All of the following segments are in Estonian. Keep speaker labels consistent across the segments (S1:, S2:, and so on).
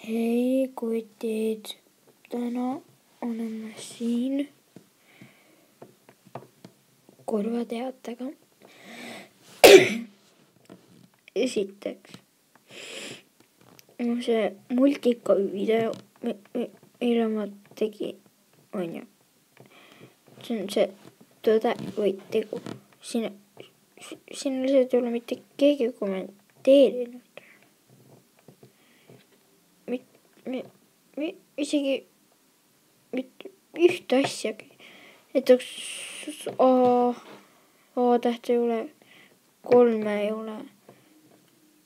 S1: Hei kutid, täna oleme siin korvateatega. Esiteks, see multika video, mille ma tegin, on ju. See on see tõde või tegu. Siin lihtsalt ei ole mitte keegi kommenteerinud. Isegi mitte ühte asjagi. Näiteks A-täht ei ole, 3 ei ole.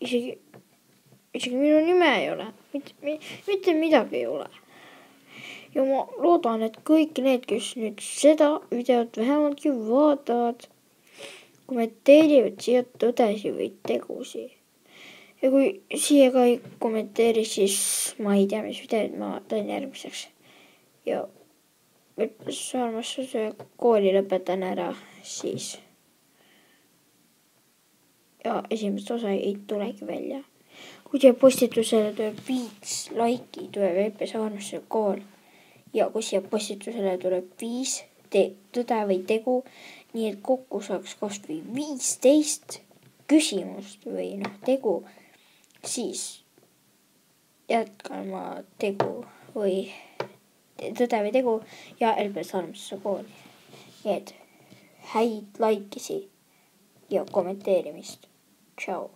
S1: Isegi minu nime ei ole. Mitte midagi ei ole. Ja ma loodan, et kõik need, kes nüüd seda videot vähemaltki vaatavad, kommenteerivad siia tõdesi või tegusi. Ja kui siia ka ei kommenteeri, siis ma ei tea, mis videod ma teen järgmiseks. Ja armastuse kooli lõpetan ära siis. Ja esimest osa ei tulegi välja. Kui siia postitusele tuleb 5 laiki, tuleb EPS armastuse kool. Ja kui siia postitusele tuleb 5 tõde või tegu, nii et kokku saaks kas või 15 küsimust või tegu, siis jätkan ma tegu või tõde või tegu ja EPS armastuse kooli. Nii et häid laikisi ja kommenteerimist. Tšau.